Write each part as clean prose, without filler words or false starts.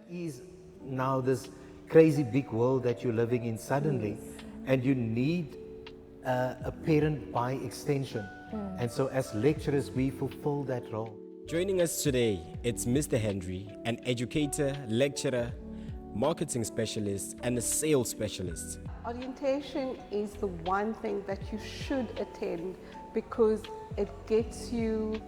is now this crazy big world that you're living in suddenly, and you need a parent by extension. And so as lecturers, we fulfill that role. Joining us today, it's Mr. Henry, an educator, lecturer, marketing specialist, and a sales specialist. Orientation is the one thing that you should attend because it gets you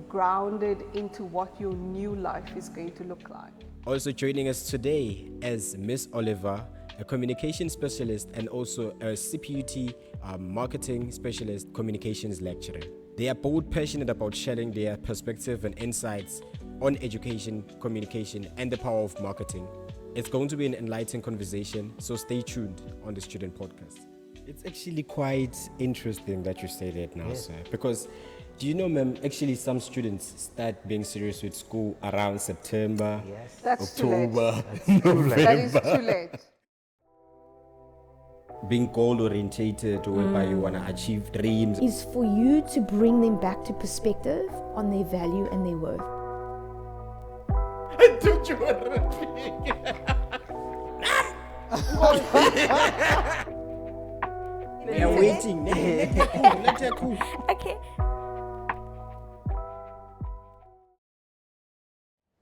grounded into what your new life is going to look like. Also joining us today is Miss Oliver, a communication specialist and also a CPUT marketing specialist, communications lecturer. They are both passionate about sharing their perspective and insights on education, communication, and the power of marketing. It's going to be an enlightening conversation, so stay tuned on the Student Podcast. It's actually quite interesting that you say that now, sir, because do you know, ma'am, actually some students start being serious with school around September, That's October, November. That is too late. Being goal orientated, whereby you want to achieve dreams. Is for you to bring them back to perspective on their value and their worth. Don't you want to repeat? We are waiting. Okay.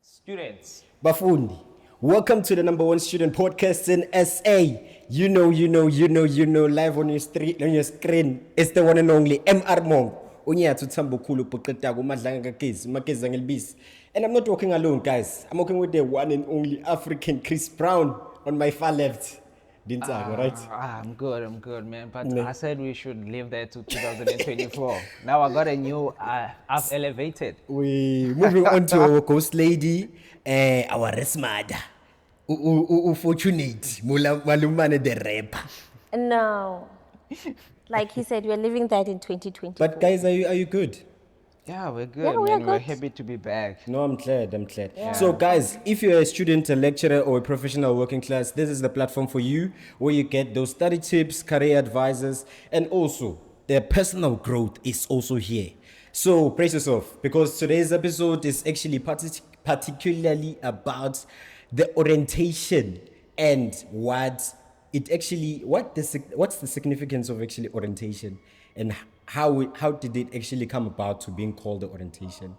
Students, Bafundi, welcome to the number one student podcast in SA. You know, live on your street, on your screen. It's the one and only MR Mong. And I'm not walking alone, guys. I'm walking with the one and only African Chris Brown on my far left. Right? I'm good, man. But I said we should leave that to 2024. Now I got a new, I've elevated. We moving on to our ghost lady, our resmada. Fortunate, malumane the rapper. No. Like he said, we're living that in 2020. But guys, are you good? Yeah, we're good, Yeah, we are man. We're good. happy to be back. No, I'm glad. So guys, if you're a student, a lecturer, or a professional working class, this is the platform for you where you get those study tips, career advisors, and also their personal growth is also here. So brace yourself, because today's episode is actually particularly about the orientation and what's the significance of actually orientation, and how did it actually come about to being called the orientation.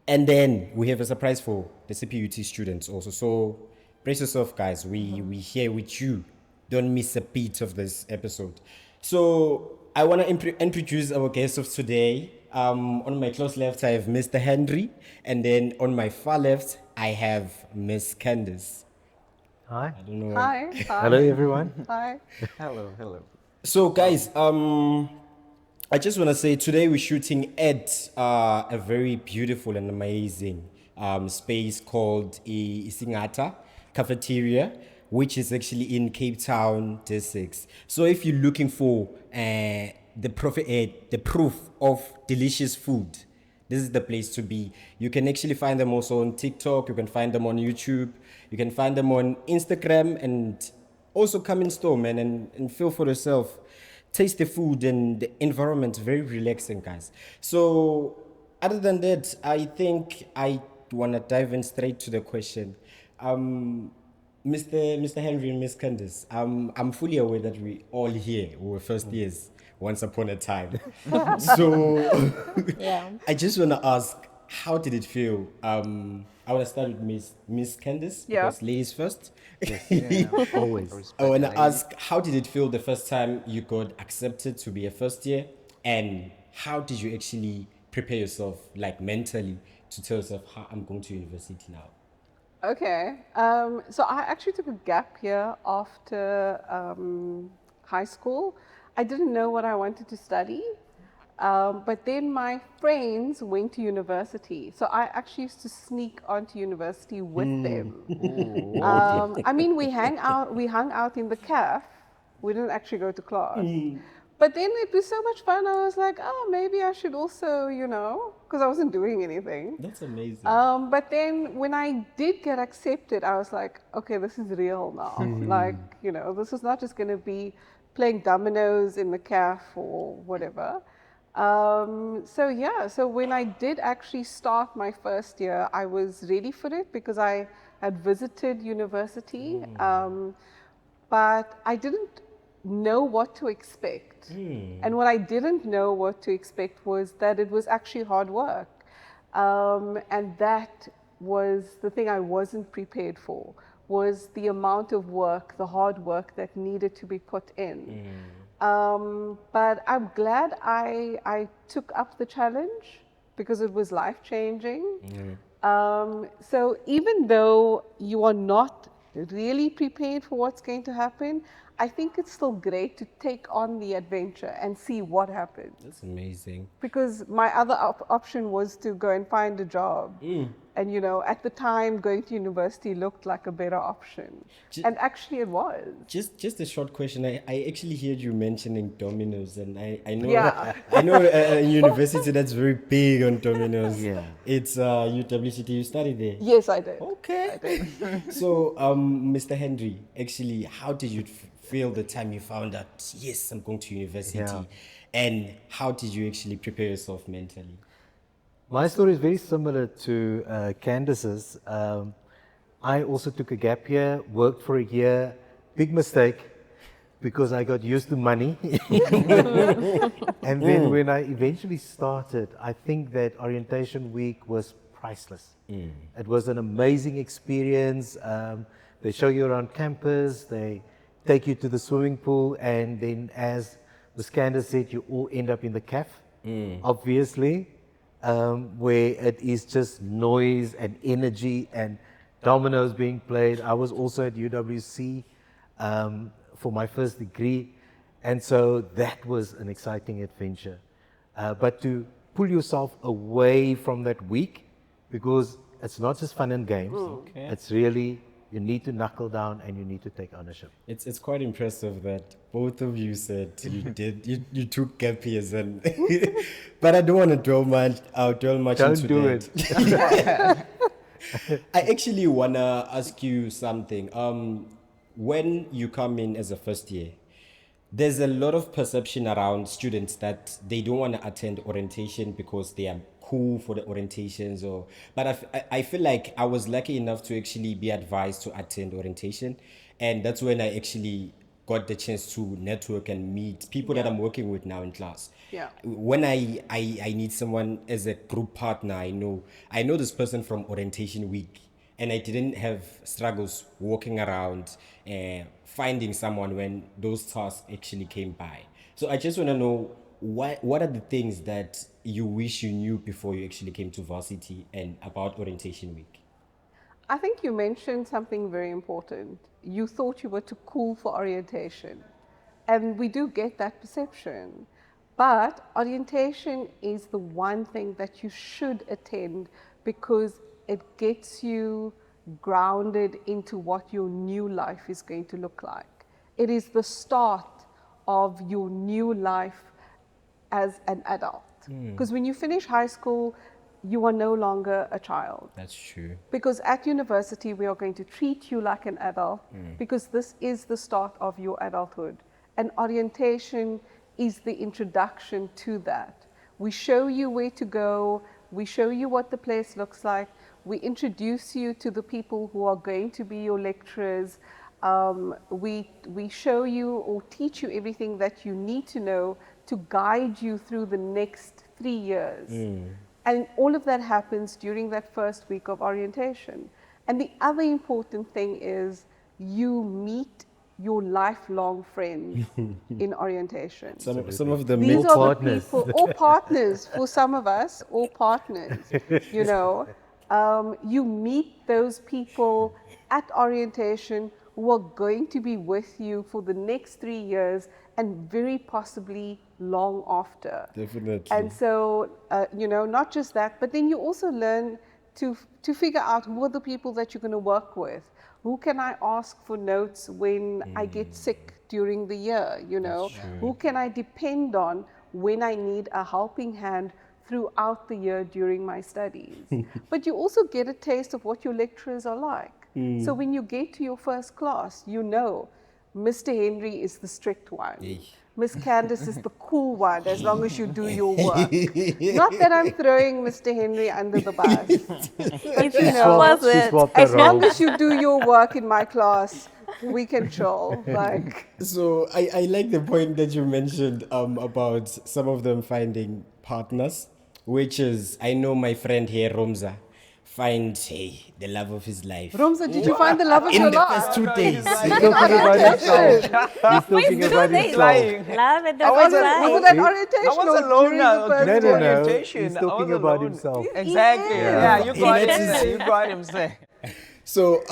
And then we have a surprise for the CPUT students also. So brace yourself, guys. We here with you. Don't miss a beat of this episode. So I want to introduce our guest of today. On my close left, I have Mr. Henry, and then on my far left, I have Miss Candice. Hi. I don't know. Hi. Hello, everyone. Hi. Hello. So guys, I just want to say today we're shooting at a very beautiful and amazing space called Isingata Cafeteria, which is actually in Cape Town, D6. So if you're looking for the proof of delicious food, this is the place to be. You can actually find them also on TikTok. You can find them on YouTube. You can find them on Instagram, and also come in store, man, and feel for yourself. Taste the food, and the environment, very relaxing, guys. So other than that, I think I want to dive in straight to the question. Mr. Henry and Miss Candice, I'm fully aware that we all here were first years once upon a time. So Yeah. I just want to ask, how did it feel? I want to start with Miss Candice, Yeah. because ladies first. Always. I want to ask, how did it feel the first time you got accepted to be a first year? And how did you actually prepare yourself, like mentally, to tell yourself, I'm going to university now? Okay. So I actually took a gap year after high school. I didn't know what I wanted to study. But then my friends went to university. So I actually used to sneak onto university with them. I mean, we hung out in the caf. We didn't actually go to class. But then it was so much fun. I was like, oh, maybe I should also, because I wasn't doing anything. That's amazing. But then when I did get accepted, I was like, okay, this is real now. Like, this is not just going to be playing dominoes in the caf or whatever. So when I did actually start my first year, I was ready for it because I had visited university, but I didn't know what to expect. And what I didn't know what to expect was that it was actually hard work. And that was the thing I wasn't prepared for, was the amount of work, the hard work that needed to be put in. But I'm glad I took up the challenge because it was life-changing. So even though you are not really prepared for what's going to happen, I think it's still great to take on the adventure and see what happens. That's amazing. Because my other option was to go and find a job. And you know, at the time, going to university looked like a better option. And actually it was. Just a short question. I actually heard you mentioning Domino's, and I know Yeah. I know a university that's very big on Domino's. Yeah. It's UWCT. You studied there? Yes, I did. Okay. I did. So, Mr. Henry, actually, how did you feel the time you found out, yes, I'm going to university? Yeah. And how did you actually prepare yourself mentally? My story is very similar to Candice's. I also took a gap year, worked for a year. Big mistake, because I got used to money. And then when I eventually started, I think that orientation week was priceless. It was an amazing experience. They show you around campus, they take you to the swimming pool, and then, as Ms. Candice said, you all end up in the CAF, obviously, where it is just noise and energy and dominoes being played. I was also at UWC for my first degree, and so that was an exciting adventure. But to pull yourself away from that week, because it's not just fun and games, it's really, you need to knuckle down and you need to take ownership. It's quite impressive that both of you said you took gap years, and but I don't want to dwell much Don't into do that. it. I actually wanna ask you something. When you come in as a first year, there's a lot of perception around students that they don't want to attend orientation because they are cool for the orientations, but I feel like I was lucky enough to actually be advised to attend orientation, and that's when I actually got the chance to network and meet people that I'm working with now in class. Yeah. When I need someone as a group partner, I know this person from orientation week, and I didn't have struggles walking around finding someone when those tasks actually came by. So I just want to know, what are the things that you wish you knew before you actually came to varsity and about orientation week? I think you mentioned something very important. You thought you were too cool for orientation. And we do get that perception. But orientation is the one thing that you should attend, because it gets you grounded into what your new life is going to look like. It is the start of your new life as an adult. Because when you finish high school, you are no longer a child. That's true. Because at university, we are going to treat you like an adult, because this is the start of your adulthood. And orientation is the introduction to that. We show you where to go, we show you what the place looks like, we introduce you to the people who are going to be your lecturers, we show you or teach you everything that you need to know to guide you through the next 3 years. And all of that happens during that first week of orientation. And the other important thing is you meet your lifelong friends in orientation. Some of them These meet are partners. the people, or partners for some of us, or partners, you know. You meet those people at orientation who are going to be with you for the next 3 years and very possibly long after. Definitely. And so, you know, not just that, but then you also learn to figure out who are the people that you're going to work with. Who can I ask for notes when I get sick during the year, you know? Who can I depend on when I need a helping hand throughout the year during my studies? But you also get a taste of what your lecturers are like. So when you get to your first class, you know, Mr. Henry is the strict one. Miss Candice is the cool one as long as you do your work. Not that I'm throwing Mr. Henry under the bus, but you know, She swapped as the long roles. as you do your work in my class, we can chill. Like, So I like the point that you mentioned about some of them finding partners, which is, I know my friend here, Romza, find the love of his life. Rumza, did you find the love of your In the life? first 2 days. He's talking about himself. He's talking about himself. Love at the I was first a- sight. Was it that See? orientation I was or alone during now. the first No, during no, day? no. orientation. He's I talking was about alone. himself. Exactly. Yeah. Yeah, you got It him. is- You got him. Say. So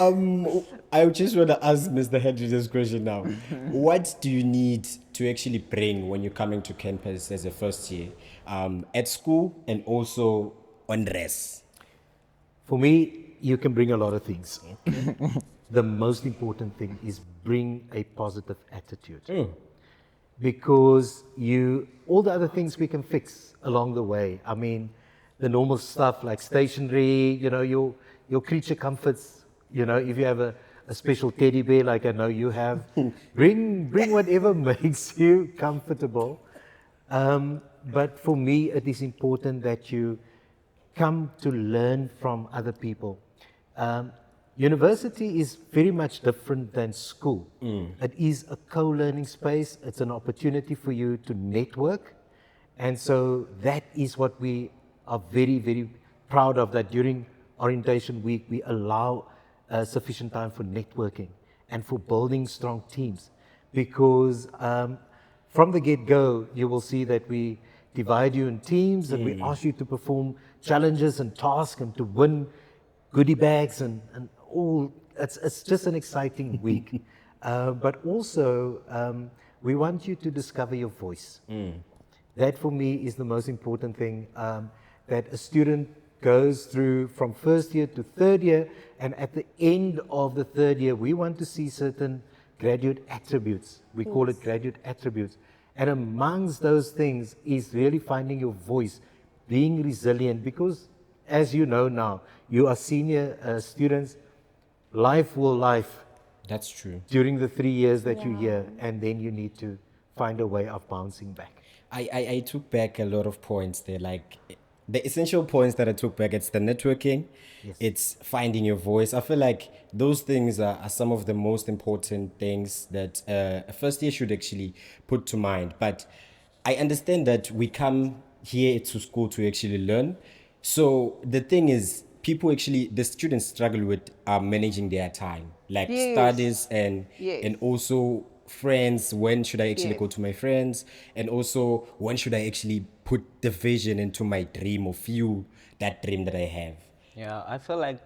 I just want to ask Mr. Henry this question now. What do you need to actually bring when you're coming to campus as a first year at school and also on res? For me, you can bring a lot of things. The most important thing is bring a positive attitude. Because all the other things we can fix along the way. I mean, the normal stuff like stationery, your creature comforts, if you have a special teddy bear like I know you have, bring whatever makes you comfortable. But for me, it is important that you come to learn from other people. University is very much different than school. It is a co-learning space. It's an opportunity for you to network. And so that is what we are very, very proud of, that during orientation week, we allow sufficient time for networking and for building strong teams. Because from the get-go, you will see that we divide you in teams and we ask you to perform challenges and tasks and to win goodie bags and all. It's just an exciting week. But also, we want you to discover your voice. That for me is the most important thing, that a student goes through from first year to third year, and at the end of the third year, we want to see certain graduate attributes. We call it graduate attributes. And amongst those things is really finding your voice, being resilient, because as you know now, you are senior students, life will life That's true. during the 3 years that you're here, and then you need to find a way of bouncing back. I took back a lot of points there. Like the essential points that I took back, it's the networking, it's finding your voice. I feel like those things are some of the most important things that a first year should actually put to mind. But I understand that we come here to school to actually learn. So the thing is, the students struggle with managing their time, like studies and also friends. When should I actually go to my friends? And also, when should I actually put the vision into my dream or fuel that dream that I have? Yeah, I feel like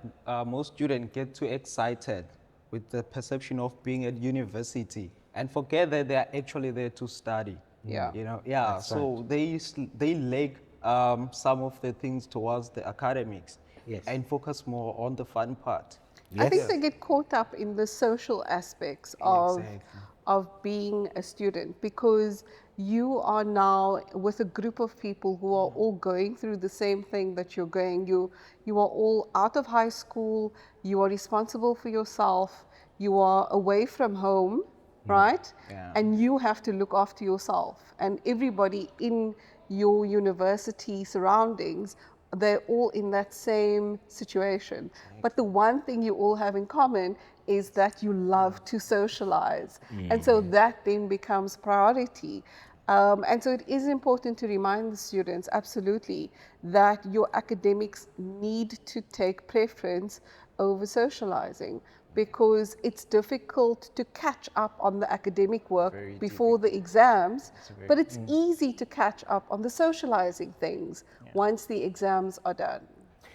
most students get too excited with the perception of being at university and forget that they are actually there to study. Yeah. So they lag some of the things towards the academics and focus more on the fun part. I think they get caught up in the social aspects of being a student, because you are now with a group of people who are all going through the same thing that you're going. You are all out of high school, you are responsible for yourself, you are away from home, right? Yeah. And you have to look after yourself. And everybody in your university surroundings, they're all in that same situation. But the one thing you all have in common is that you love to socialize. And so that then becomes priority. And so it is important to remind the students, absolutely, that your academics need to take preference over socializing, because it's difficult to catch up on the academic work before the exams, but it's easy to catch up on the socializing things once the exams are done.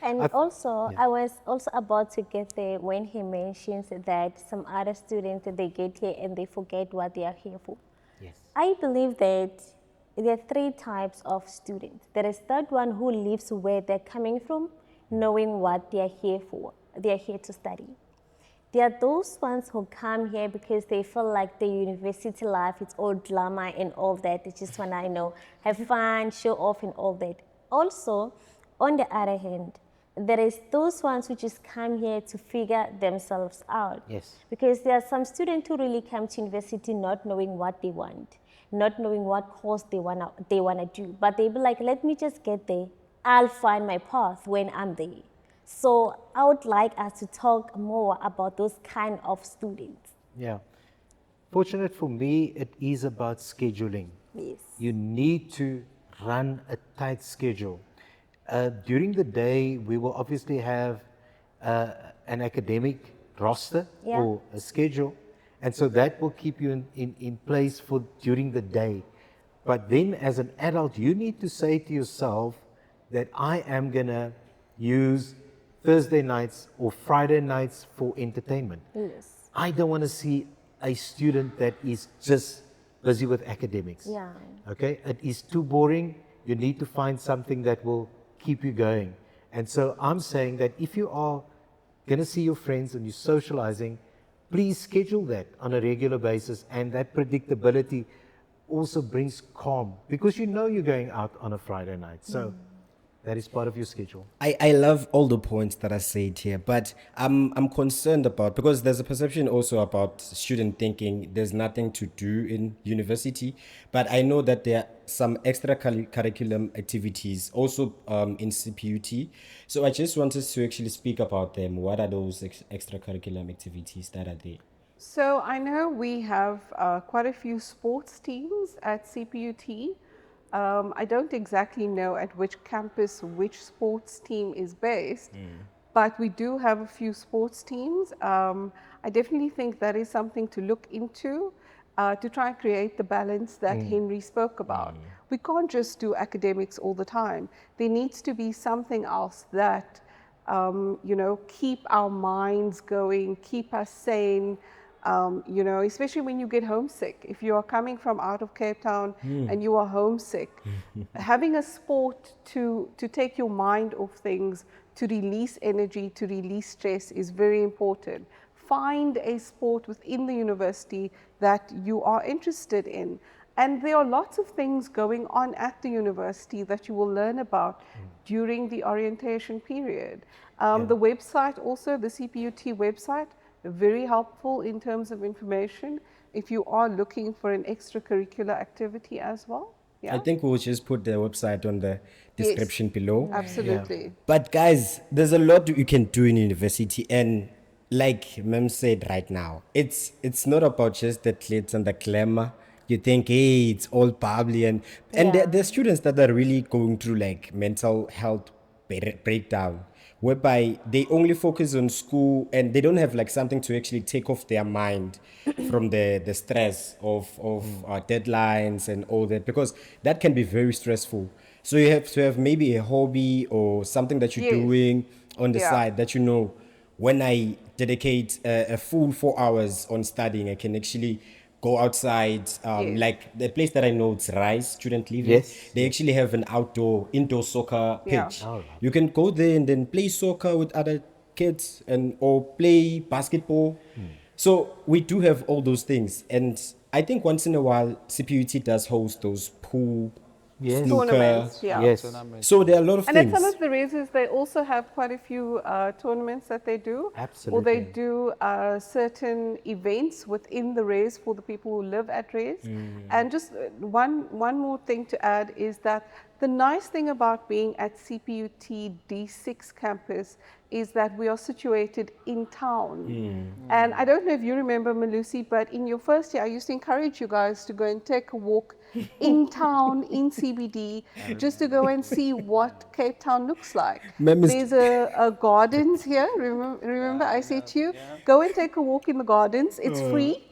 And I was also about to get there when he mentions that some other students, they get here and they forget what they are here for. Yes. I believe that there are 3 types of students. There is that one who lives where they're coming from, knowing what they are here for. They are here to study. There are those ones who come here because they feel like the university life, it's all glamour and all that. They just want to, have fun, show off and all that. Also, on the other hand, there is those ones who just come here to figure themselves out. Yes. Because there are some students who really come to university not knowing what they want, not knowing what course they wanna do. But they be like, let me just get there. I'll find my path when I'm there. So I would like us to talk more about those kind of students. Yeah. Fortunate for me, it is about scheduling. Yes. You need to run a tight schedule. During the day, we will obviously have an academic roster Yeah. or a schedule, and so that will keep you in place for during the day. But then as an adult, you need to say to yourself that I am going to use Thursday nights or Friday nights for entertainment. Yes. I don't want to see a student that is just busy with academics. Yeah. Okay, it is too boring. You need to find something that will keep you going. And so I'm saying that if you are going to see your friends and you're socializing, please schedule that on a regular basis. And that predictability also brings calm because you know you're going out on a Friday night. So that is part of your schedule. I love all the points that are said here, but I'm concerned about, because there's a perception also about student thinking there's nothing to do in university, but I know that there are some extra curriculum activities also in CPUT. So I just wanted to actually speak about them. What are those extra curriculum activities that are there? So I know we have quite a few sports teams at CPUT. I don't exactly know at which campus which sports team is based, but we do have a few sports teams. I definitely think that is something to look into to try and create the balance that Henry spoke about. We can't just do academics all the time. There needs to be something else that, keep our minds going, keep us sane. Especially when you get homesick. If you are coming from out of Cape Town and you are homesick, having a sport to take your mind off things, to release energy, to release stress is very important. Find a sport within the university that you are interested in. And there are lots of things going on at the university that you will learn about during the orientation period. The website also, the CPUT website, very helpful in terms of information if you are looking for an extracurricular activity as well. Yeah. I think we'll just put the website on the description below. Absolutely. But guys, there's a lot you can do in university, and like Mem said right now, it's not about just the glitz and the glamour. You think, hey, it's all bubbly, and there are students that are really going through like mental health breakdown, whereby they only focus on school and they don't have like something to actually take off their mind from the stress of deadlines and all that, because that can be very stressful. So you have to have maybe a hobby or something that you're doing on the side that, when I dedicate a full 4 hours on studying, I can actually go outside, like the place that I know, it's Rise Student Living. Yes. They actually have an indoor soccer pitch. You can go there and then play soccer with other kids or play basketball. So we do have all those things. And I think once in a while, CPUT does host those pool, snooker. Tournaments, Yes. So there are a lot of And things. at some of the races, they also have quite a few tournaments that they do. Absolutely. Or they do certain events within the race for the people who live at race. And just one more thing to add is that the nice thing about being at CPUT D6 campus is that we are situated in town. And I don't know if you remember, Malusi, but in your first year, I used to encourage you guys to go and take a walk in town, in CBD, just to go and see what Cape Town looks like. There's a gardens here. Remember I said to you, go and take a walk in the gardens. It's free.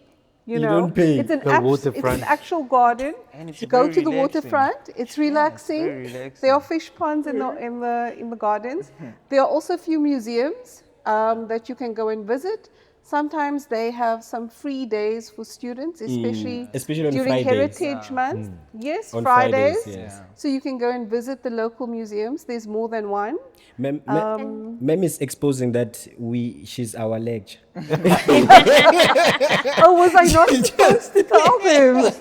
You know, don't pay. it's an waterfront. it's an actual garden. And it's You go very to the relaxing. waterfront. It's relaxing. very relaxing. There are fish ponds in the gardens. There are also a few museums that you can go and visit. Sometimes they have some free days for students, especially on during Fridays. Heritage Month. Yes, On Fridays. yes. So you can go and visit the local museums. There's more than one. Mem is exposing that she's our lecturer. Oh, was I not supposed to tell them?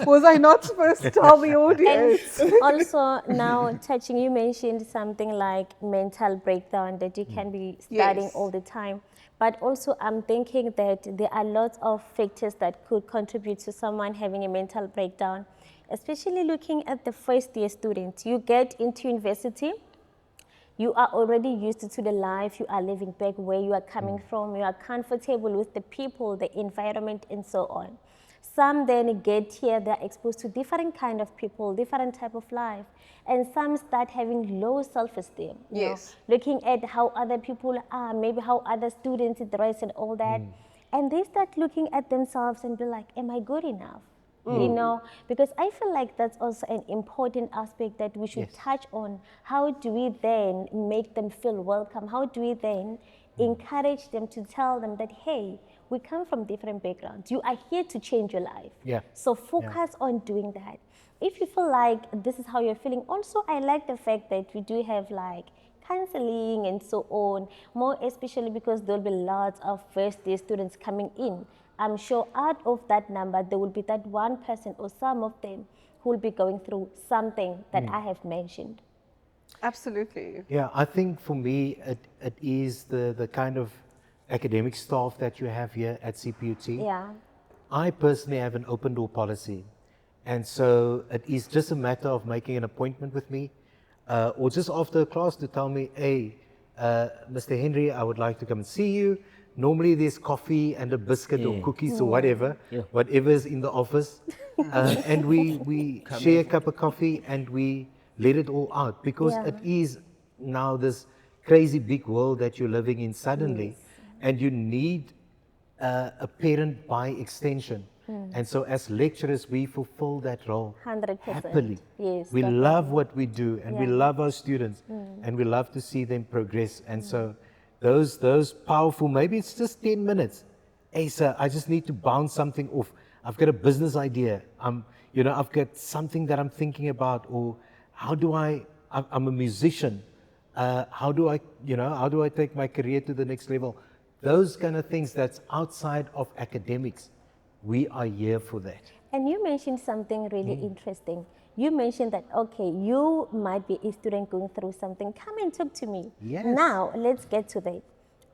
Was I not supposed to tell the audience? And also now touching, you mentioned something like mental breakdown, that you can be studying Yes. all the time. But also I'm thinking that there are lots of factors that could contribute to someone having a mental breakdown, especially looking at the first year students. You get into university, you are already used to the life you are living back where you are coming from. You are comfortable with the people, the environment, and so on. Some then get here, they're exposed to different kind of people, different type of life. And some start having low self-esteem. You know, looking at how other people are, maybe how other students dress and all that. And they start looking at themselves and be like, am I good enough? You know, because I feel like that's also an important aspect that we should touch on. How do we then make them feel welcome? How do we then encourage them to tell them that, hey, we come from different backgrounds. You are here to change your life. Yeah. So focus on doing that. If you feel like this is how you're feeling, also I like the fact that we do have like counseling and so on, more especially because there'll be lots of first year students coming in. I'm sure out of that number, there will be that one person or some of them who will be going through something that I have mentioned. Absolutely. Yeah, I think for me, it is the kind of academic staff that you have here at CPUT. Yeah. I personally have an open door policy. And so it is just a matter of making an appointment with me or just after class to tell me, hey, Mr. Henry, I would like to come and see you. Normally there's coffee and a biscuit or cookies or whatever, whatever is in the office. And we share a cup of coffee and we let it all out because it is now this crazy big world that you're living in suddenly. And you need a parent by extension. And so as lecturers, we fulfill that role 100%. happily. Yes, We definitely. love what we do and we love our students and we love to see them progress. And so those powerful, maybe it's just 10 minutes. Hey, sir, I just need to bounce something off. I've got a business idea. I've got something that I'm thinking about, or I'm a musician. How do I take my career to the next level? Those kind of things that's outside of academics. We are here for that. And you mentioned something really interesting. You mentioned that, okay, you might be a student going through something. Come and talk to me. Yes. Now, let's get to that.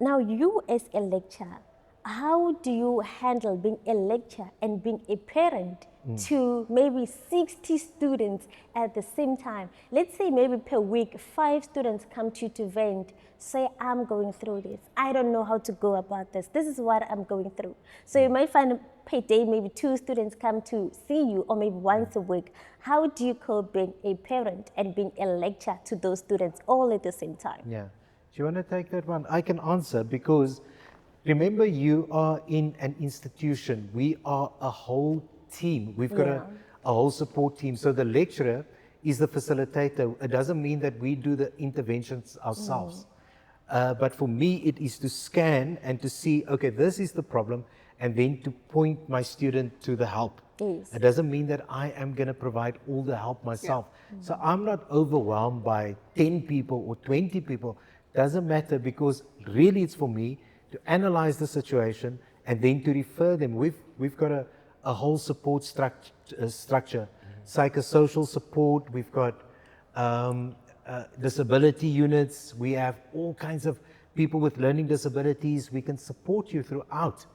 Now, you as a lecturer, how do you handle being a lecturer and being a parent to maybe 60 students at the same time? Let's say maybe per week, 5 students come to you to vent, say, I'm going through this. I don't know how to go about this. This is what I'm going through. So you might find per day, maybe 2 students come to see you, or maybe once a week. How do you cope being a parent and being a lecturer to those students all at the same time? Yeah. Do you want to take that one? I can answer because remember, you are in an institution. We are a whole team. We've got a whole support team. So the lecturer is the facilitator. It doesn't mean that we do the interventions ourselves. But for me, it is to scan and to see, okay, this is the problem, and then to point my student to the help. Yes. It doesn't mean that I am going to provide all the help myself. So I'm not overwhelmed by 10 people or 20 people. Doesn't matter, because really it's for me to analyze the situation and then to refer them. We've got a whole support structure, psychosocial support. We've got disability units. We have all kinds of people with learning disabilities. We can support you throughout.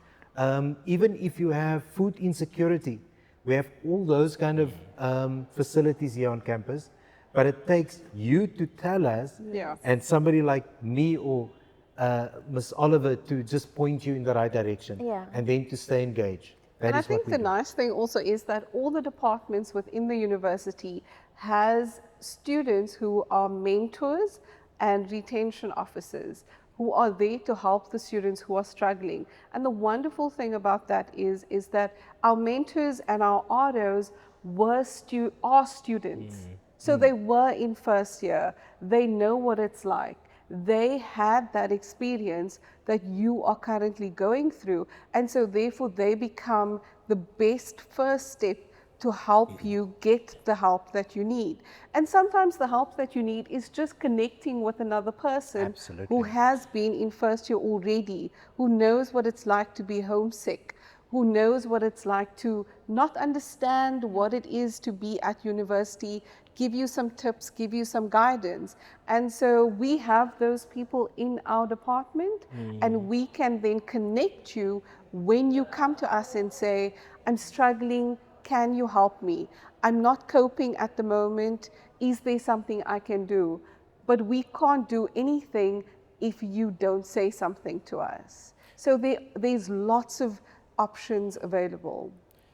Even if you have food insecurity, we have all those kind of facilities here on campus. But it takes you to tell us, and somebody like me or Ms. Oliver to just point you in the right direction, and then to stay engaged. That And I is what think we the do. nice thing also is that all the departments within the university has students who are mentors and retention officers who are there to help the students who are struggling. And the wonderful thing about that is that our mentors and our ROs are students. So they were in first year. They know what it's like. They had that experience that you are currently going through. And so therefore they become the best first step to help you get the help that you need. And sometimes the help that you need is just connecting with another person Absolutely. who has been in first year already, who knows what it's like to be homesick, who knows what it's like to not understand what it is to be at university, give you some tips, give you some guidance. And so we have those people in our department, and we can then connect you when you come to us and say, I'm struggling, can you help me? I'm not coping at the moment, is there something I can do? But we can't do anything if you don't say something to us. So there's lots of options available.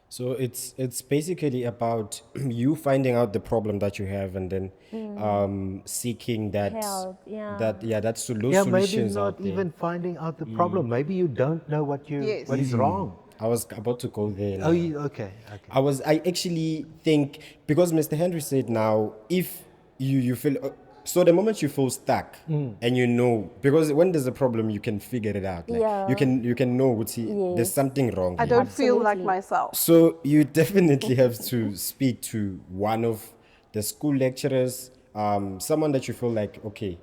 So it's basically about you finding out the problem that you have and then seeking that Help, yeah. that solutions Yeah, maybe out not there. even finding out the problem. Maybe you don't know what Yes. what is wrong. I was about to go there. Now. Oh, okay. I actually think, because Mr. Henry said now, if you feel, so the moment you feel stuck and you know, because when there's a problem, you can figure it out. Like, Yeah. you can know, see, there's Yes. something wrong. I here. don't feel like Absolutely. myself. So you definitely have to speak to one of the school lecturers, someone that you feel like, okay,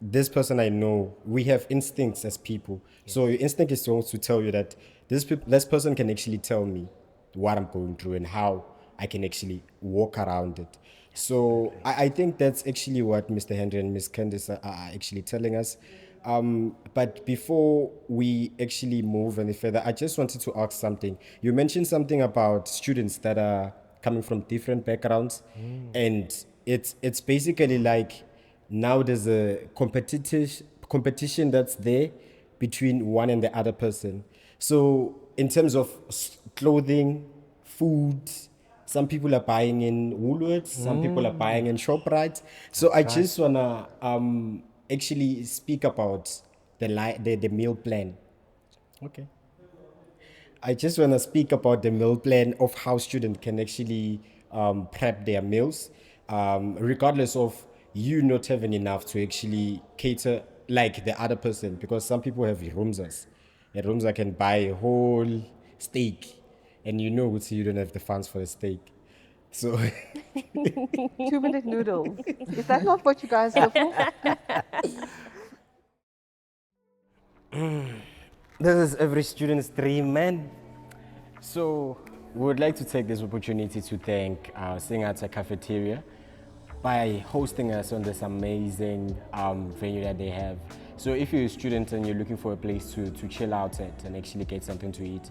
this person I know, we have instincts as people. So your instinct is to also tell you that this person can actually tell me what I'm going through and how I can actually walk around it. So I think that's actually what Mr. Henry and Miss Candice are actually telling us. But before we actually move any further, I just wanted to ask something. You mentioned something about students that are coming from different backgrounds, and it's basically like now there's a competition that's there between one and the other person. So in terms of clothing, food, some people are buying in Woolworths, some people are buying in ShopRite. So I just wanna actually speak about the meal plan. Okay. I just wanna speak about the meal plan of how students can actually prep their meals, regardless of you not having enough to actually cater like the other person, because some people have roomsers. A roomser can buy a whole steak, and you know you don't have the funds for the steak. So 2-minute noodles. Is that not what you guys live for? this is every student's dream, man. So we would like to take this opportunity to thank Singata Cafeteria by hosting us on this amazing venue that they have. So if you're a student and you're looking for a place to chill out at and actually get something to eat,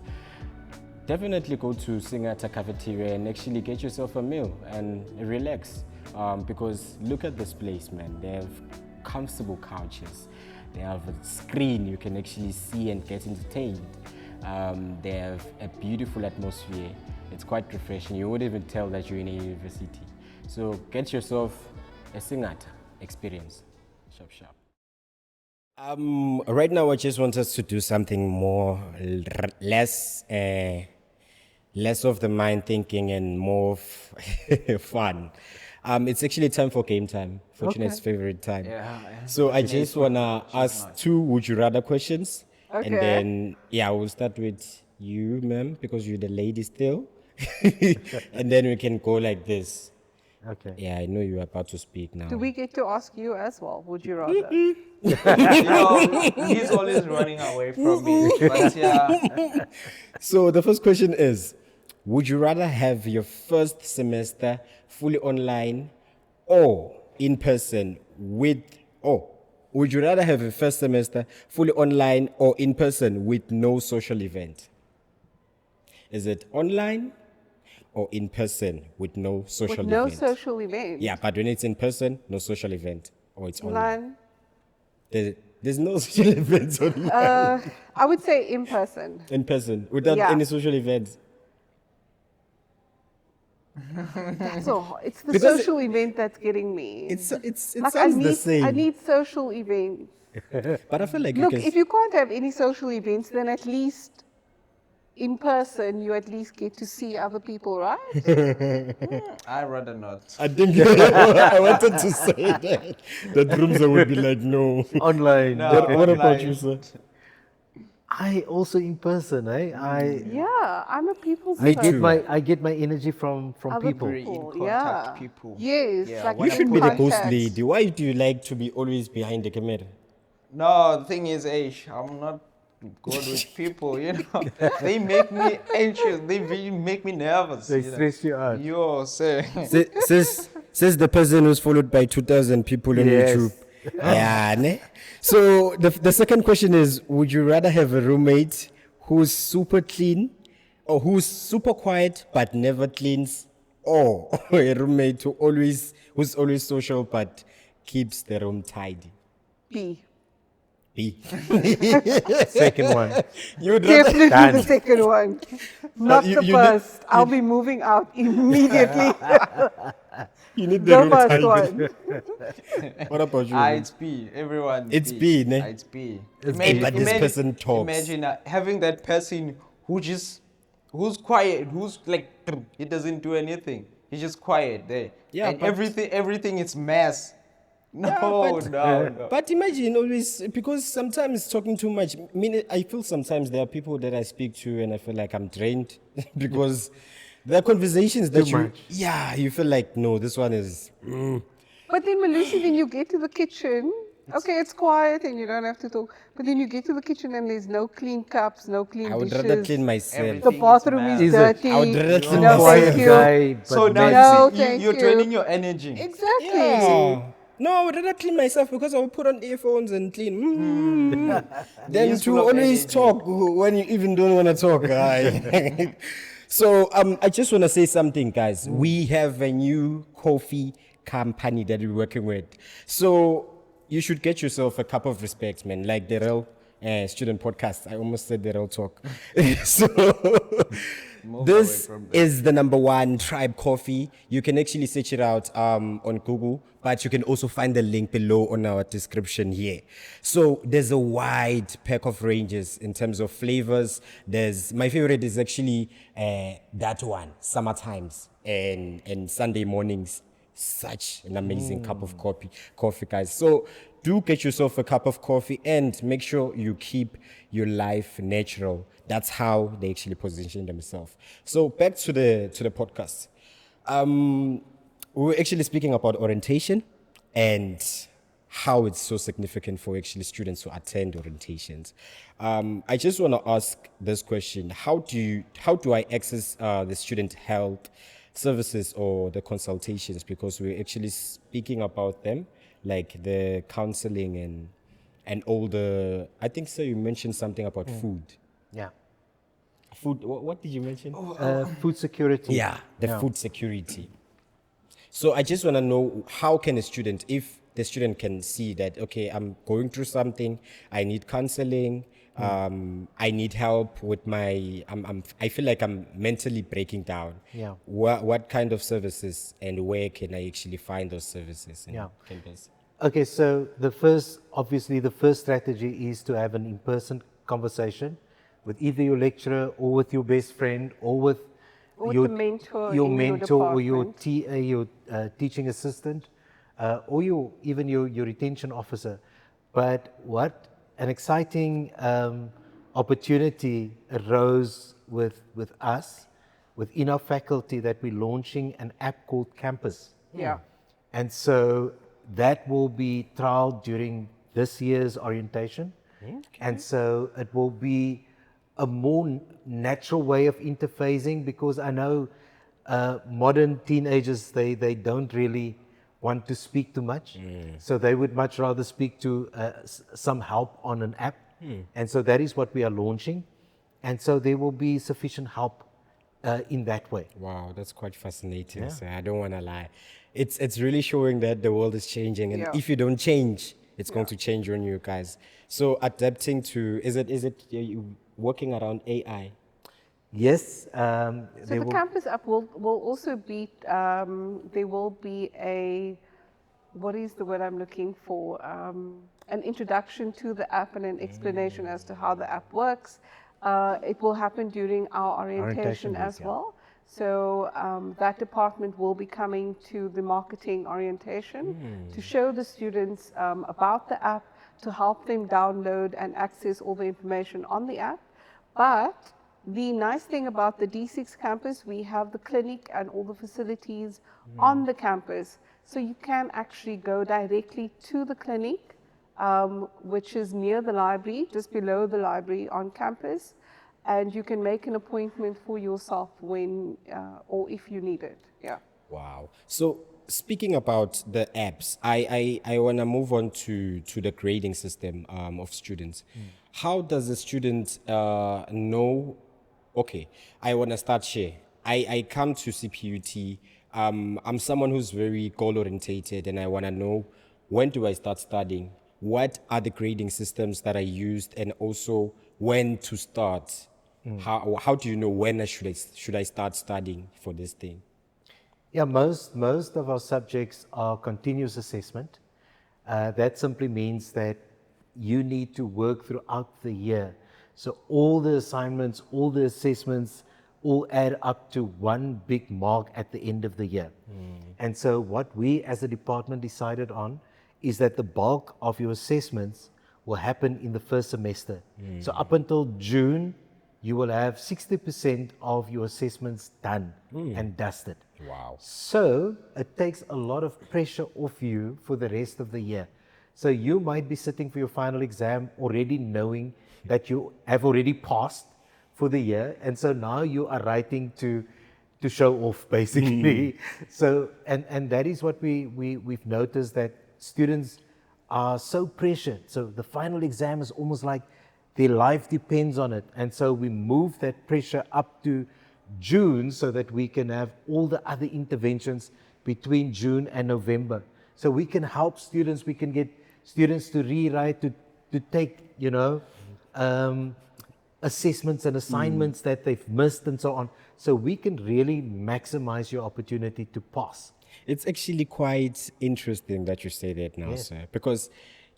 definitely go to Singata Cafeteria and actually get yourself a meal and relax. Because look at this place, man. They have comfortable couches. They have a screen you can actually see and get entertained. They have a beautiful atmosphere. It's quite refreshing. You wouldn't even tell that you're in a university. So get yourself a Singata experience. Shop, shop. Right now, I just want us to do something more, less of the mind thinking and more of fun. It's actually time for game time, Fortunate's favorite time. Yeah. So I just wanna ask 2 would you rather questions, and Okay. then we'll start with you, ma'am, because you're the lady still, and then we can go like this. Okay. Yeah, I know you're about to speak now. Do we get to ask you as well? Would you rather? He's always running away from me. But yeah, So the first question is, would you rather have your first semester fully online or in person would you rather have a first semester fully online or in person with no social event? Is it online or in person with no social With no event? social event. Yeah, but when it's in person, no social event, or it's online. Online. There's no social events online. I would say in person. In person, without Yeah. any social events. So it's the Because social event that's getting me. It Like, sounds the same. I need social events. But I feel like Look, you can. if you can't have any social events, then at least in person, you at least get to see other people, right? I'd rather not. I think I wanted to say that rooms would be like no. Online. No. What about online. you, sir? I also in person, Yeah, I'm a people's I person. get my energy from Other people. Very in contact yeah. people. Yes, Yeah, like when You I should be in the ghost contact. lady. Why do you like to be always behind the camera? No, the thing is, I'm not good with people, you know. They make me anxious. They really make me nervous. They you know. stress you out. Yo, sir. Says the person who's followed by 2,000 people on Yes. YouTube. Yeah, ne? So the second question is, would you rather have a roommate who's super clean or who's super quiet but never cleans, or a roommate who's always social but keeps the room tidy? B. B. Second one. You would rather Definitely Done. the second one, not you the need- first. I'll be moving out immediately. you need the The room first tidy. one. What about you? It's B. Everyone. It's B, ne? It's B. B, but this person talks. Imagine having that person who's quiet, who's like he doesn't do anything. He's just quiet there. Yeah, and but- everything is mess. No, but- no. But imagine always, because sometimes talking too much. I feel sometimes there are people that I speak to and I feel like I'm drained because there are conversations that Too much. you feel like, no, this one is. But then, Malusi, then you get to the kitchen. Okay, it's quiet and you don't have to talk. But then you get to the kitchen and there's no clean cups, no clean I would dishes. rather clean myself. The Everything bathroom is is mad. dirty. I would rather clean no, myself. thank you. guy, but So now No, you see, thank you're you. draining your energy. Exactly. Yeah. No, I would rather clean myself because I will put on earphones and clean. Then He's to full of always energy. talk when you even don't want to talk. Right? So I just want to say something, guys. We have a new coffee company that we're working with. So you should get yourself a cup of respect, man. Like the real student podcast. I almost said the real talk. So this is the #1 Tribe Coffee. You can actually search it out on Google, but you can also find the link below on our description here. So there's a wide pack of ranges in terms of flavors. My favorite is actually that one, summer times and Sunday mornings. Such an amazing cup of coffee, guys. So do get yourself a cup of coffee and make sure you keep your life natural. That's how they actually position themselves. So back to the podcast. We were actually speaking about orientation and how it's so significant for actually students to attend orientations. I just want to ask this question: How do I access the student health services or the consultations? Because we're actually speaking about them, like the counseling and all the. I think, sir, you mentioned something about food. Yeah. Food. What did you mention? Food security. Yeah, the food security. So I just want to know, how can a student, if the student can see that, okay, I'm going through something, I need counseling, I need help with I feel like I'm mentally breaking down. Yeah. What kind of services and where can I actually find those services in Yeah. campus? Okay, so the first strategy is to have an in-person conversation with either your lecturer or with your best friend or with Or your the mentor your in your mentor or your department. your teaching assistant, or even your retention officer. But what an exciting opportunity arose with us, within our faculty, that we're launching an app called Campus. Yeah. And so that will be trialed during this year's orientation. And so it will be a more natural way of interfacing, because I know modern teenagers, they don't really want to speak too much. So they would much rather speak to some help on an app. And so that is what we are launching. And so there will be sufficient help in that way. Wow, that's quite fascinating. So I don't want to lie. It's really showing that the world is changing, and Yeah. if you don't change, it's going to change on you guys. So adapting to, is it you working around AI? Yes. So the campus app will also be, there will be what is the word I'm looking for? An introduction to the app and an explanation as to how the app works. It will happen during our orientation Orientation week, as yeah. well. So that department will be coming to the marketing orientation to show the students about the app, to help them download and access all the information on the app. But the nice thing about the D6 campus, we have the clinic and all the facilities on the campus. So you can actually go directly to the clinic, which is near the library, just below the library on campus. And you can make an appointment for yourself when or if you need it. Yeah. Wow. So speaking about the apps, I want to move on to the grading system of students. How does a student know? Okay, I want to start here. I come to CPUT. I'm someone who's very goal orientated, and I want to know, when do I start studying? What are the grading systems that are used, and also when to start? How do you know when should I start studying for this thing? Yeah, most of our subjects are continuous assessment. That simply means that you need to work throughout the year. So all the assignments, all the assessments, all add up to one big mark at the end of the year. And so what we as a department decided on is that the bulk of your assessments will happen in the first semester. So up until June, you will have 60% of your assessments done and dusted. Wow. So it takes a lot of pressure off you for the rest of the year. So you might be sitting for your final exam already knowing that you have already passed for the year. And so now you are writing to show off, basically. So, and that is what we've noticed, that students are so pressured. So the final exam is almost like their life depends on it. And so we move that pressure up to June so that we can have all the other interventions between June and November. So we can help students, we can get students to rewrite, to take, assessments and assignments that they've missed and so on. So we can really maximize your opportunity to pass. It's actually quite interesting that you say that now, sir, because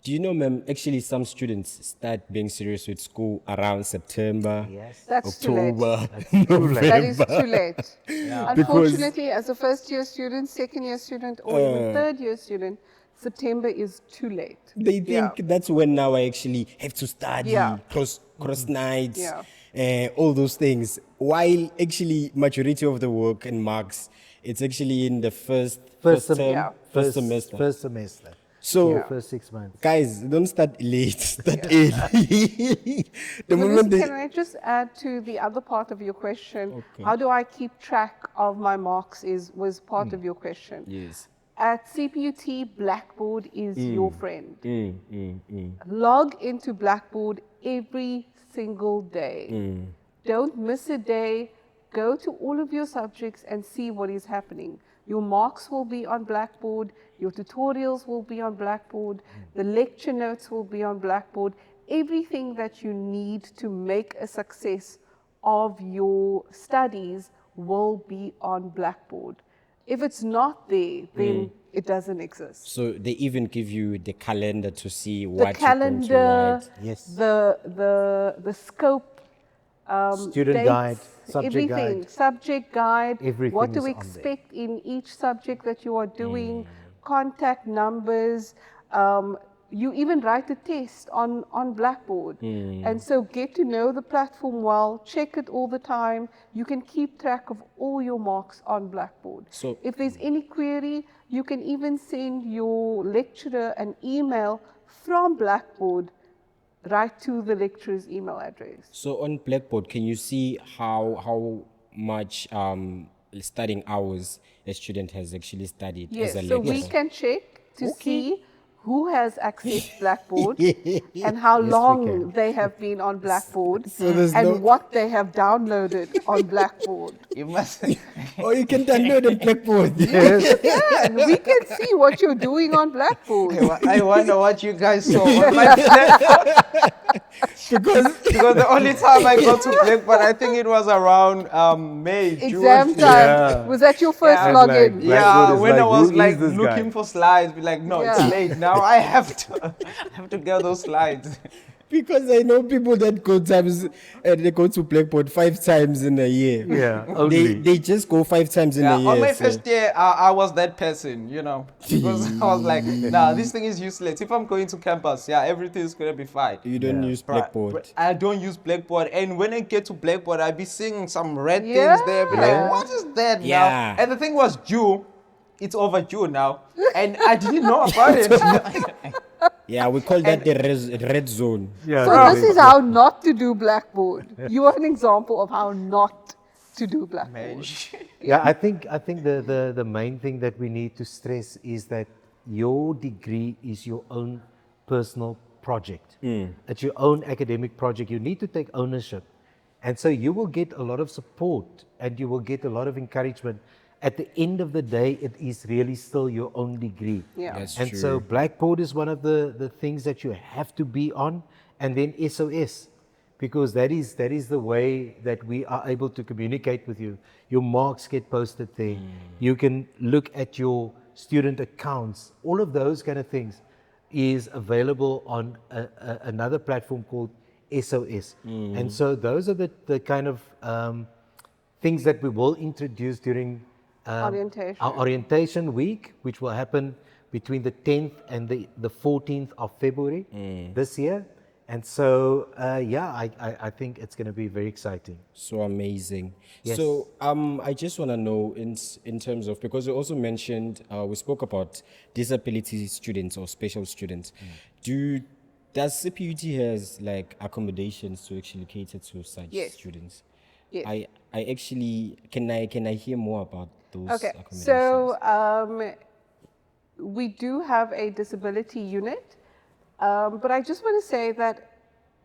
do you know, ma'am, actually some students start being serious with school around September, That's October, too late. November. That is too late. Unfortunately, as a first-year student, second-year student, or even third-year student, September is too late. They think that's when now I actually have to study, cross nights, all those things. While actually majority of the work and marks, it's actually in the first semester. First semester. So, first 6 months. Guys, don't start late, start early. Can I just add to the other part of your question? Okay. How do I keep track of my marks was part of your question. Yes. At CPUT, Blackboard is your friend. Log into Blackboard every single day. Don't miss a day. Go to all of your subjects and see what is happening. Your marks will be on Blackboard. Your tutorials will be on Blackboard. The lecture notes will be on Blackboard. Everything that you need to make a success of your studies will be on Blackboard. If it's not there, then it doesn't exist. So they even give you the calendar to see what The calendar, you're going to write. Yes. the scope, Student dates, guide, subject everything, guide. subject guide, Everything what to is on there. expect in each subject that you are doing, contact numbers. You even write a test on Blackboard. And so get to know the platform well, check it all the time. You can keep track of all your marks on Blackboard. So- if there's any query, you can even send your lecturer an email from Blackboard right to the lecturer's email address. So on Blackboard, can you see how much studying hours a student has actually studied Yes, as a so lecturer? we can check to see who has accessed Blackboard and how long they have been on Blackboard and what they have downloaded on Blackboard. You must. Oh, you can download on Blackboard. Yeah, we can see what you're doing on Blackboard. I wonder what you guys saw on my platform. because the only time I got to Blackboard, I think it was around May, Exam June. time. Was that your first Yeah. login? Blackboard Yeah, is when like, I was who is like this looking guy? for slides, be like, no, it's Yeah. late now. I have to get those slides. Because I know people that go they go to Blackboard 5 times in a year. Yeah, They only. just go 5 times in Yeah, a year. on my so- first year, I was that person, you know, because I was like, nah, this thing is useless. If I'm going to campus, yeah, everything is gonna be fine. You don't Yeah. use Blackboard. I don't use Blackboard, and when I get to Blackboard, I be seeing some red Yeah. things there. Be like, what is that Yeah. now? And the thing was due. It's overdue now, and I didn't know about it. Yeah, we call that the red zone. Yeah, So right. this is how not to do Blackboard. You are an example of how not to do Blackboard. Yeah, I think the main thing that we need to stress is that your degree is your own personal project. It's your own academic project. You need to take ownership. And so you will get a lot of support and you will get a lot of encouragement. At the end of the day, it is really still your own degree. Yeah. That's And true. so Blackboard is one of the things that you have to be on, and then SOS, because that is the way that we are able to communicate with you. Your marks get posted there. You can look at your student accounts. All of those kind of things is available on another platform called SOS. And so those are the kind of things that we will introduce during Orientation. our orientation week, which will happen between the 10th and the 14th of February this year. And so, yeah, I think it's going to be very exciting. So amazing. Yes. So I just want to know in terms of, because you also mentioned, we spoke about disability students or special students. Does CPUT has like accommodations to actually cater to such Yes. students? Yes. I actually, can I hear more about those Okay, accommodations? so we do have a disability unit, but I just want to say that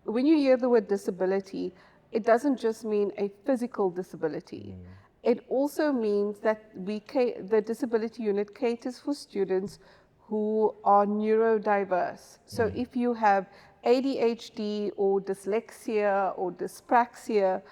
when you hear the word disability, it doesn't just mean a physical disability. It also means that the disability unit caters for students who are neurodiverse. So if you have ADHD or dyslexia or dyspraxia,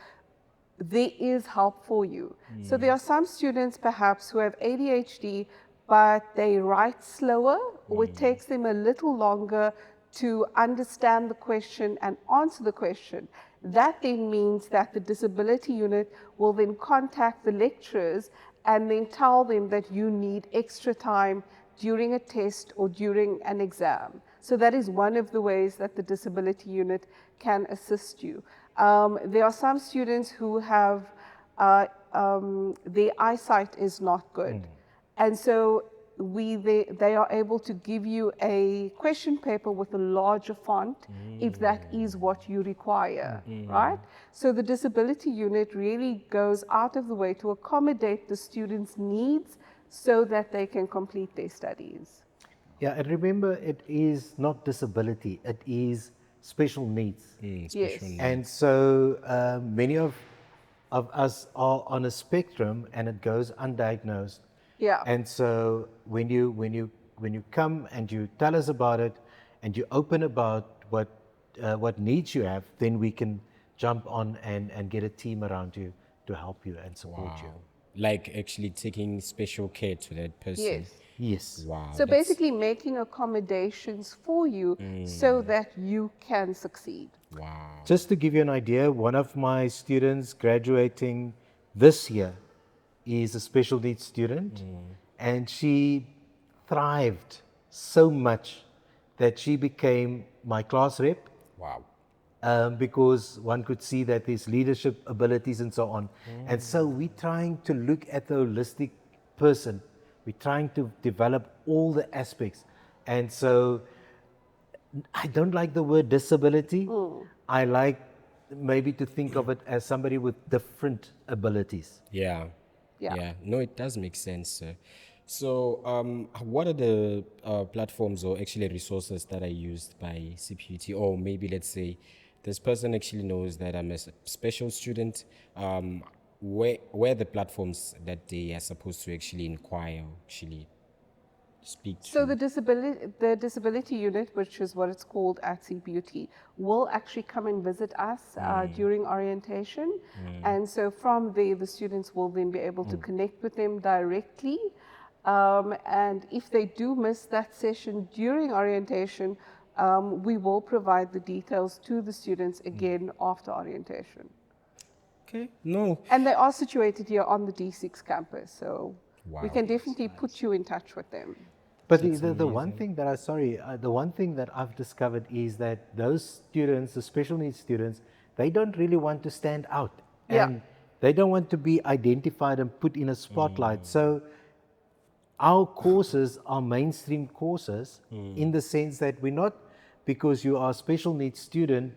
there is help for you. So there are some students perhaps who have ADHD, but they write slower, or it takes them a little longer to understand the question and answer the question. That then means that the disability unit will then contact the lecturers and then tell them that you need extra time during a test or during an exam. So that is one of the ways that the disability unit can assist you. There are some students who have, their eyesight is not good. And so they are able to give you a question paper with a larger font if that is what you require, right? So the disability unit really goes out of the way to accommodate the students' needs so that they can complete their studies. Yeah, and remember, it is not disability, it is special needs. Yes. And so many of us are on a spectrum and it goes undiagnosed. Yeah. And so when you come and you tell us about it and you open about what needs you have, then we can jump on and get a team around you to help you and support you. Like actually taking special care to that person. Yes. Yes. Wow. So basically making accommodations for you so that you can succeed. Wow. Just to give you an idea, one of my students graduating this year is a special needs student, and she thrived so much that she became my class rep. Wow. Because one could see that there's leadership abilities and so on. And so we're trying to look at the holistic person. We're trying to develop all the aspects. And so I don't like the word disability. I like maybe to think of it as somebody with different abilities. Yeah. Yeah. Yeah. No, it does make sense, sir. So, what are the platforms or actually resources that are used by CPUT? Or maybe let's say this person actually knows that I'm a special student. Where are the platforms that they are supposed to actually inquire, actually speak to? So the disability unit, which is what it's called at CPUT, will actually come and visit us during orientation. And so from there, the students will then be able to connect with them directly. And if they do miss that session during orientation, we will provide the details to the students again after orientation. Okay. No. And they are situated here on the D6 campus, so we Wow. can definitely put you in touch with them. But the one thing that the one thing that I've discovered is that those students, the special needs students, they don't really want to stand out. Yeah. And they don't want to be identified and put in a spotlight. So our courses are mainstream courses in the sense that we're not, because you are a special needs student,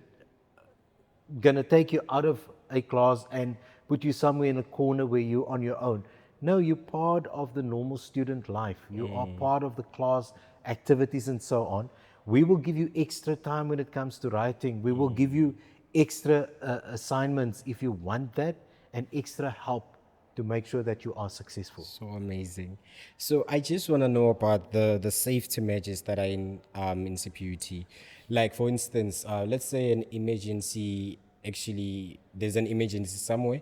going to take you out of a class and put you somewhere in a corner where you're on your own. No, you're part of the normal student life. You are part of the class activities and so on. We will give you extra time when it comes to writing. We will give you extra assignments if you want that, and extra help to make sure that you are successful. So amazing. So I just want to know about the safety measures that are in CPUT. Like for instance, let's say an emergency, actually there's an emergency somewhere,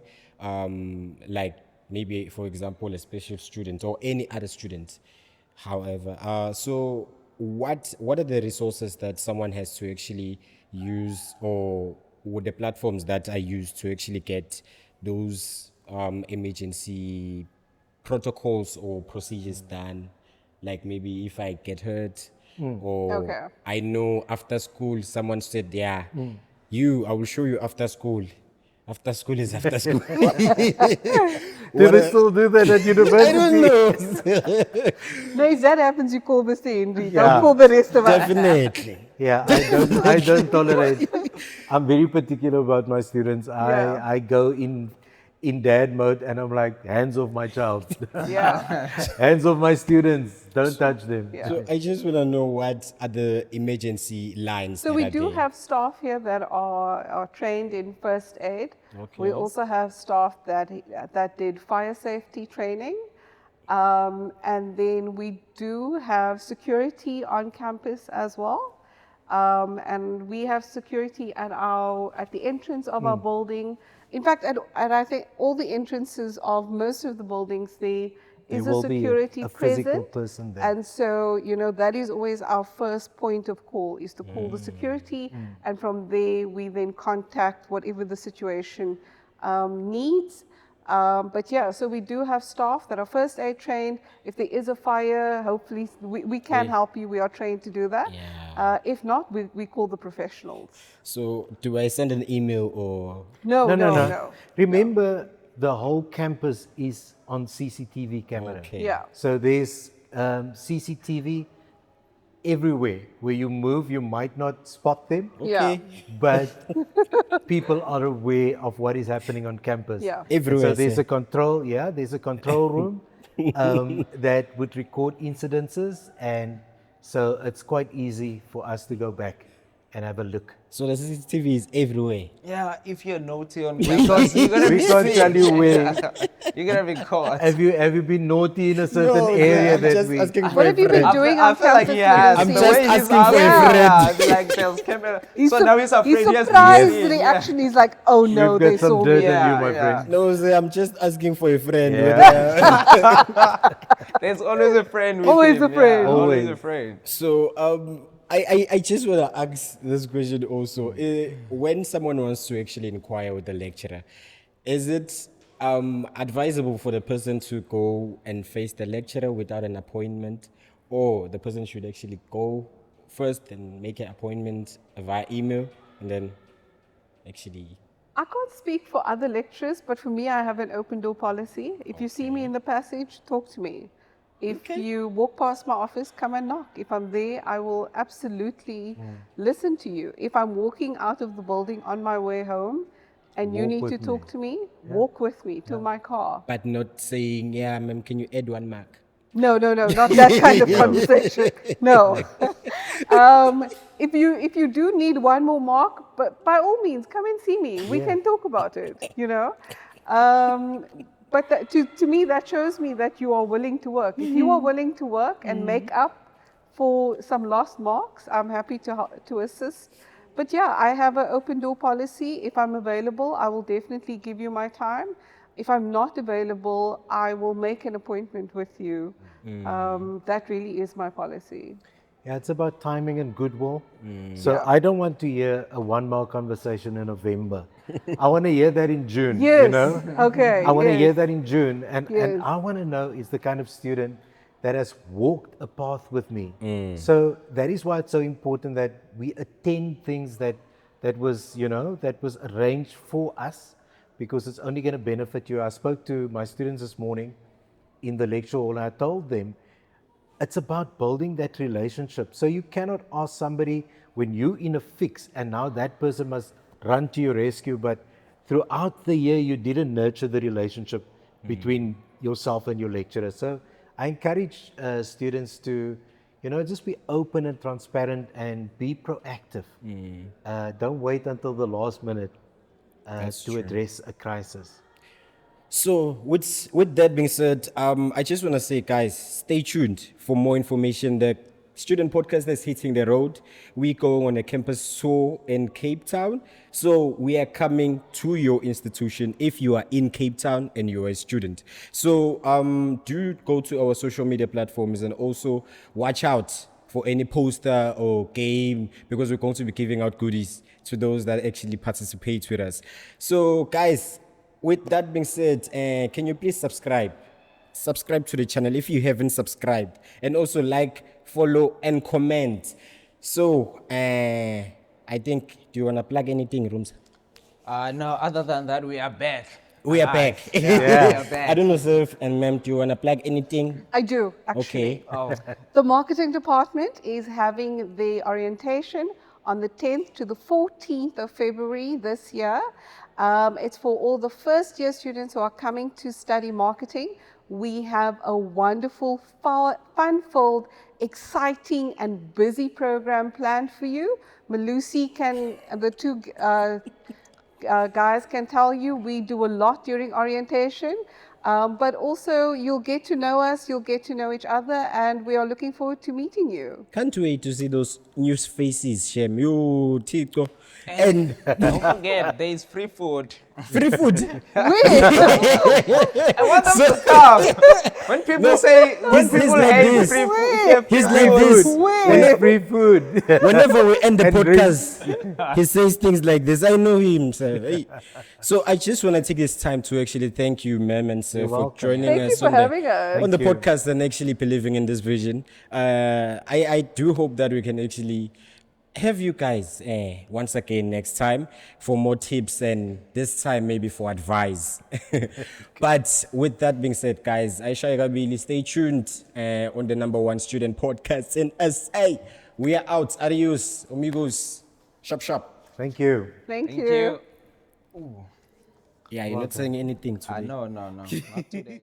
like maybe for example a special student or any other student. However, so what are the resources that someone has to actually use, or what the platforms that are used to actually get those emergency protocols or procedures done? Like maybe if I get hurt, or Okay. I know after school someone said, yeah, I will show you after school. After school is after school. Do they still do that at university? I don't know. No, if that happens, you call Mr. Henry. Yeah. Don't call the rest of us. Definitely. Yeah, I don't tolerate. I'm very particular about my students. Yeah. I go in dad mode and I'm like, hands off my child. Yeah. Hands off my students. Don't touch them. Yeah. So I just want to know what are the emergency lines. So that we are do there? have staff here that are trained in first aid. Okay. We also have staff that did fire safety training. And then we do have security on campus as well. And we have security at the entrance of our building. In fact, at I think all the entrances of most of the buildings, there is a will be security a physical present. person there. And so, that is always our first point of call, is to call the security. And from there, we then contact whatever the situation needs. But yeah, so we do have staff that are first aid trained. If there is a fire, hopefully we can help you. We are trained to do that. Yeah. If not, we call the professionals. So do I send an email or? No. Remember, the whole campus is on CCTV camera. Okay. Yeah. So there's CCTV everywhere. Where you move, you might not spot them, Yeah. but people are aware of what is happening on campus. Yeah. Everywhere, So there's sir. there's a control room that would record incidences, and so it's quite easy for us to go back and have a look. So the CCTV is everywhere. Yeah, if you're naughty on campus, you're gonna We be can't seen. tell you where. You're gonna be caught. Have you been naughty in a certain area I'm that just we? asking for What a have you been friend. doing I on feel like campus? he has. I'm The just way he's asking for a asking, friend. Yeah, like there's camera. So now he's afraid. He's he has to surprised get in, reaction. He's like, oh no, We've they got some saw dirt me. on Yeah, you, my yeah. friend. No, sir, I'm just asking for a friend. Yeah. There's always a friend with Always him. a friend. Yeah, always a Always. friend. So I just want to ask this question also. When someone wants to actually inquire with the lecturer, is it advisable for the person to go and face the lecturer without an appointment, or the person should actually go first and make an appointment via email and then actually? I can't speak for other lecturers, but for me, I have an open door policy. If you see me in the passage, talk to me. If you walk past my office, come and knock. If I'm there, I will absolutely listen to you. If I'm walking out of the building on my way home and you Walk need to with talk me. to me, walk with me to my car. But not saying, yeah, ma'am, can you add 1 mark? No, not that kind of conversation. No. If you do need one more mark, but by all means, come and see me. We can talk about it. But to me, that shows me that you are willing to work. If you are willing to work and make up for some lost marks, I'm happy to assist. But yeah, I have an open door policy. If I'm available, I will definitely give you my time. If I'm not available, I will make an appointment with you. That really is my policy. Yeah, it's about timing and goodwill. So I don't want to hear a 1 mile conversation in November. I want to hear that in June, you Yes. know? Okay. I want to hear yes. that in June. And Yes. I want to know is the kind of student that has walked a path with me. So that is why it's so important that we attend things that was, you know, that was arranged for us, because it's only going to benefit you. I spoke to my students this morning in the lecture hall, and I told them, it's about building that relationship. So you cannot ask somebody when you're in a fix and now that person must run to your rescue, but throughout the year you didn't nurture the relationship between yourself and your lecturer. So I encourage students to, you know, just be open and transparent and be proactive. Don't wait until the last minute to address a crisis. So, with that being said, I just want to say, guys, stay tuned for more information. The student podcast that's hitting the road. We go on a campus tour in Cape Town. So, we are coming to your institution if you are in Cape Town and you're a student. So, do go to our social media platforms and also watch out for any poster or game, because we're going to be giving out goodies to those that actually participate with us. So, guys, with that being said, can you please subscribe? Subscribe to the channel if you haven't subscribed. And also like, follow, and comment. So, I think, do you want to plug anything, Rooms? No, other than that, we are back. We are back. Yeah, we are back. I don't know, sir, and ma'am, do you want to plug anything? I do, actually. Okay. Oh, The marketing department is having the orientation on the 10th to the 14th of February this year. It's for all the first year students who are coming to study marketing. We have a wonderful, fun-filled, exciting and busy program planned for you. Malusi the two guys can tell you we do a lot during orientation. But also you'll get to know us, you'll get to know each other, and we are looking forward to meeting you. Can't wait to see those new faces, Shem. You, Tito. And don't forget, there is free food. free food. I want them to come. When people say, when he's people like hate this. free food, yeah, He's free like food. this. There's free food. Whenever we end the And podcast, he says things like this. I know him, sir. Hey. So I just want to take this time to actually thank you, ma'am and sir, for welcome. joining Thank you us for on having us. on the Thank you. podcast and actually believing in this vision. I do hope that we can actually have you guys once again next time for more tips, and this time maybe for advice. But with that being said, guys, Aisha Gabili, stay tuned on the #1 student podcast in SA. We are out. Adios, amigos. Shop, shop. Thank you. Thank Thank you. you. Yeah, you're not saying anything today. No, not today.